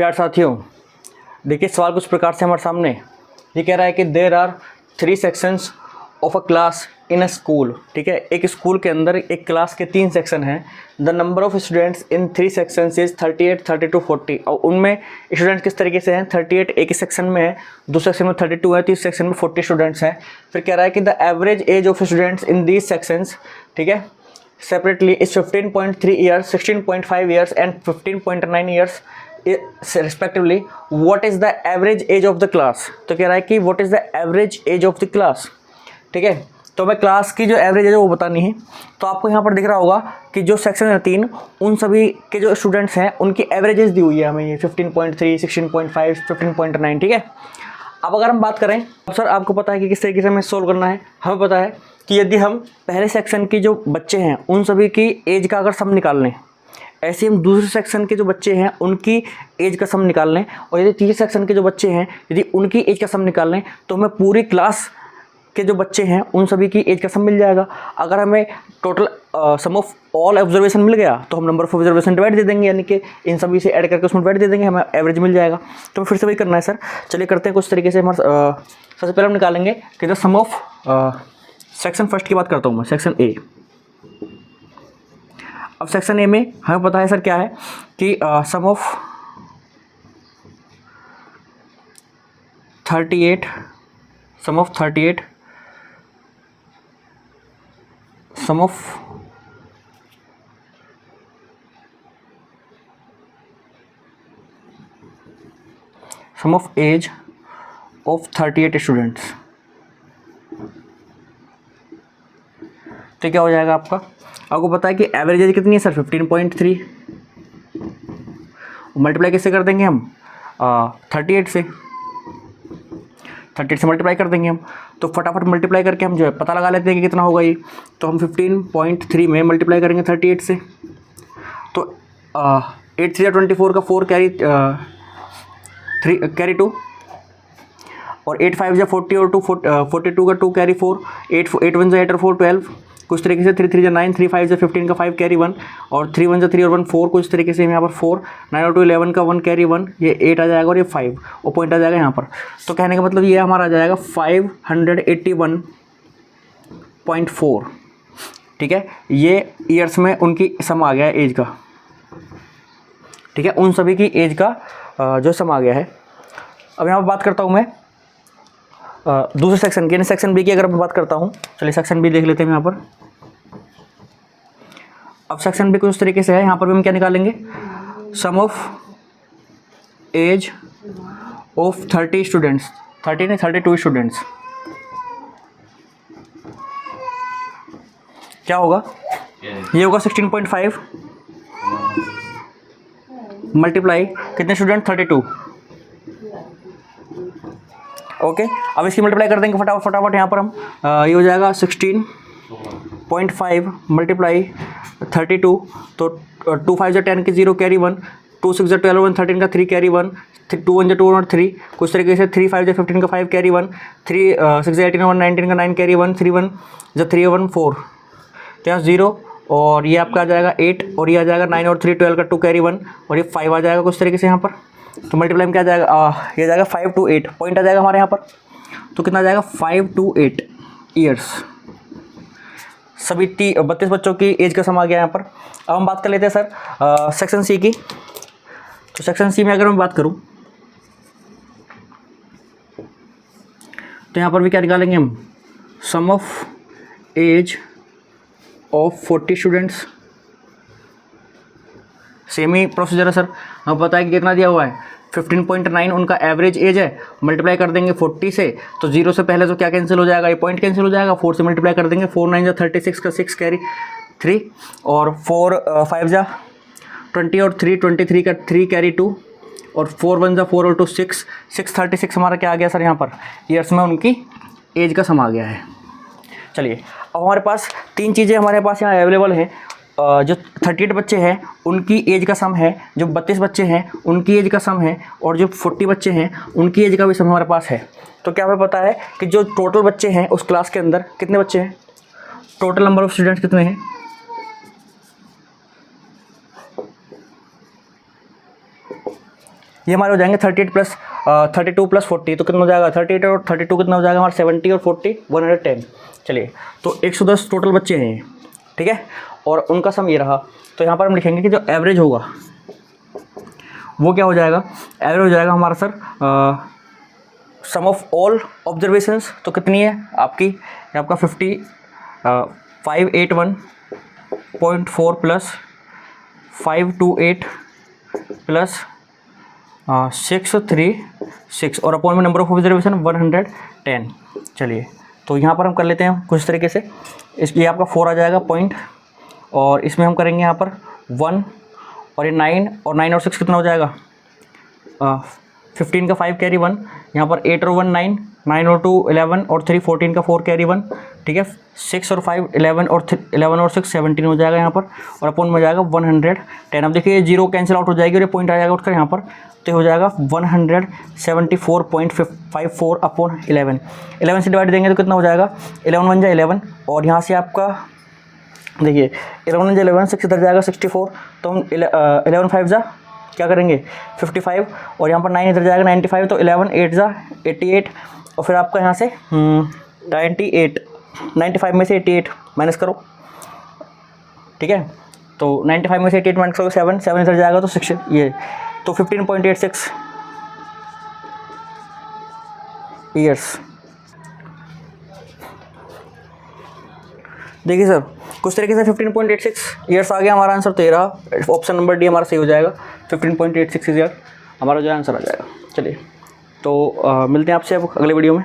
प्यार साथियों, देखिए सवाल कुछ प्रकार से हमारे सामने ये कह रहा है कि there are 3 sections of a class in a school. ठीक है, एक स्कूल के अंदर एक क्लास के 3 सेक्शन हैं। The number of students in 3 sections is 38, 32, 40। और उनमें स्टूडेंट्स किस तरीके से हैं, 38 एक ही सेक्शन में है, दूसरे सेक्शन में 32 है, तीसरे सेक्शन में 40 स्टूडेंट्स हैं। फिर कह रहा है कि the average age of students in these sections, ठीक है, separately is 15.3 years, 16.5 years and 15.9 years respectively. What is the average age of the class? तो कह रहा है कि what is the average age of the class। ठीक है, तो हमें क्लास की जो एवरेज एज है वो बतानी है। तो आपको यहाँ पर दिख रहा होगा कि जो सेक्शन है 3, उन सभी के जो स्टूडेंट्स हैं उनकी एवरेज एज दी हुई है हमें, ये 15.3, 16.5, 15.9। ठीक है, अब अगर हम बात करें, अब सर आपको पता है कि किस तरीके से हमें सोल्व करना है। हमें पता है कि यदि हम पहले सेक्शन की जो बच्चे हैं उन सभी की एज का अगर सम निकाल लें, ऐसे हम दूसरे सेक्शन के जो बच्चे हैं उनकी एज का सम निकाल लें, और यदि तीसरे सेक्शन के जो बच्चे हैं यदि उनकी एज का सम निकाल लें, तो हमें पूरी क्लास के जो बच्चे हैं उन सभी की एज का सम मिल जाएगा। अगर हमें total sum of all observation मिल गया तो हम नंबर ऑफ ऑब्जर्वेशन डिवाइड दे देंगे, यानी कि इन सभी से ऐड करके उसमें डिवाइड दे देंगे, हमें एवरेज मिल जाएगा। तो फिर से वही करना है सर। चलिए करते हैं कुछ तरीके से। हमारे सबसे पहले हम निकालेंगे कि the sum of section first की बात करता हूँ मैं, सेक्शन ए। अब सेक्शन ए में हमें पता है सर क्या है कि sum of 38, sum of 38, sum of age of 38 students. तो क्या हो जाएगा आपका, आपको पता है कि एवरेज एज कितनी है सर, 15.3। मल्टीप्लाई किससे कर देंगे हम, 38 से, 38 से मल्टीप्लाई कर देंगे हम। तो फटाफट मल्टीप्लाई करके हम जो है पता लगा लेते हैं कि कितना होगा ये। तो हम 15.3 में मल्टीप्लाई करेंगे 38 से, तो 8 3 24 का 4 कैरी 2, और 8 5 40 और 2 42 का 2 कैरी 4, 8 1 8 और 4 12, कुछ तरीके से 3 3 9, 3 5 15 का 5 कैरी 1, और 3 1 3 और 1 4, कुछ तरीके से यहाँ पर 4 9 और 2 11 का 1 कैरी 1, ये 8 आ जाएगा और ये 5 और पॉइंट आ जाएगा यहाँ पर। तो कहने का मतलब ये हमारा आ जाएगा 581.4। ठीक है, ये ईयर्स में उनकी सम आ गया है एज का। ठीक है, उन सभी की एज का जो सम आ गया है। अब यहाँ पर बात करता हूँ मैं दूसरे सेक्शन की, यानी सेक्शन बी की अगर मैं बात करता हूँ। चलिए सेक्शन बी देख लेते हैं यहाँ पर। अब सेक्शन बी कुछ तरीके से है, यहाँ पर भी हम क्या निकालेंगे, सम ऑफ एज ऑफ 30 स्टूडेंट्स, 30 नहीं 32 स्टूडेंट्स। क्या होगा, ये होगा 16.5 मल्टीप्लाई कितने स्टूडेंट, 32। ओके, अब इसकी मल्टीप्लाई कर देंगे फटाफट यहाँ पर हम, ये हो जाएगा 16.5 मल्टीप्लाई 32, तो 2 5 10 की 0 कैरी 1, 2 6 12 1 13 का 3 कैरी 1, 2 1 2 और 3, कुछ तरीके से 3 5 15 का 5 कैरी 1, 3 6 18 1 19 का 9 कैरी 1, 3 1 3 1 4, तो यहाँ 0, और ये आपका आ जाएगा 8, और ये आ जाएगा 9 और 3 12 का 2 कैरी 1, और ये 5 आ जाएगा कुछ तरीके से यहाँ पर। तो मल्टीप्लाई में क्या जाएगा, ये जाएगा 5 to 8, पॉइंट आ जाएगा हमारे यहाँ पर। तो कितना आ जाएगा, 5 to 8 ईयर्स, सभी 32 बच्चों की एज का सम आ गया यहाँ पर। अब हम बात कर लेते हैं सर सेक्शन सी की। तो सेक्शन सी में अगर मैं बात करूँ तो यहाँ पर भी क्या निकालेंगे हम, sum of age of 40 students. Same ही प्रोसीजर है सर, हमें पता है कि कितना दिया हुआ है, 15.9 उनका एवरेज एज है, मल्टीप्लाई कर देंगे 40 से, तो 0 से पहले तो क्या कैंसिल हो जाएगा, ये पॉइंट कैंसिल हो जाएगा, 4 से मल्टीप्लाई कर देंगे, 4 9 36 का 6 कैरी 3, और 4 5 20 और 3 23 का 3 कैरी 2, और 4 1 4 और 2 6 36 हमारा क्या आ गया सर यहाँ पर, ईयर्स में उनकी एज का सम आ गया है। चलिए, अब हमारे पास 3 चीज़ें हमारे पास यहाँ अवेलेबल हैं। जो 38 बच्चे हैं उनकी एज का सम है, जो 32 बच्चे हैं उनकी एज का सम है, और जो 40 बच्चे हैं उनकी एज का भी सम हमारे पास है। तो क्या हमें पता है कि जो टोटल बच्चे हैं उस क्लास के अंदर कितने बच्चे हैं, टोटल नंबर ऑफ स्टूडेंट्स कितने हैं, ये हमारे हो जाएंगे 38 प्लस 32 प्लस 40, तो कितना हो जाएगा 38 और 32 कितना हो जाएगा हमारा 70 और 40 110। चलिए तो 110 टोटल बच्चे हैं ये, ठीक है, और उनका सम ये रहा। तो यहाँ पर हम लिखेंगे कि जो एवरेज होगा वो क्या हो जाएगा, एवरेज हो जाएगा हमारा सर सम ऑफ ऑल ऑब्जर्वेशंस, तो कितनी है आपकी, ये आपका 581.4 प्लस 528 प्लस 636 और अपॉन में नंबर ऑफ ऑब्जर्वेशन 110। चलिए तो यहाँ पर हम कर लेते हैं कुछ तरीके से, ये आपका 4 आ जाएगा पॉइंट, और इसमें हम करेंगे यहाँ पर 1 और ये 9 और 9 और 6 कितना हो जाएगा 15 का 5 कैरी 1, यहाँ पर 8 और 1 9, 9 और 2 11 और 3 14 का 4 कैरी 1, ठीक है, 6 और 5 11 और 11 और 6 17 हो जाएगा यहाँ पर, और अपॉन में जाएगा 110। अब देखिए 0 कैंसिल आउट हो जाएगी और ये पॉइंट आ जाएगा उठकर यहाँ पर, तो हो जाएगा 174.54 अपॉन 11। 11 से डिवाइड देंगे तो कितना हो जाएगा 11 1 जा 11, और यहाँ से आपका देखिए 11 1 जा 11, 6 इधर जाएगा 64, तो हम 11 5 जा क्या करेंगे 55, और यहाँ पर 9 इधर जाएगा 95, तो 11 8 जा 88, और फिर आपका यहाँ से 95 में से 88 माइनस करो, ठीक है, तो 95 में से 88 माइनस करो 7 इधर जाएगा तो 6 ये, तो 15.86 ईयर्स। देखिए सर कुछ तरीके से 15.86 ईयर्स आ गया हमारा आंसर, तो ये रहा ऑप्शन नंबर डी हमारा सही हो जाएगा, 15.86 ईयर हमारा जो आंसर आ जाएगा। चलिए तो मिलते हैं आपसे अब अगले वीडियो में।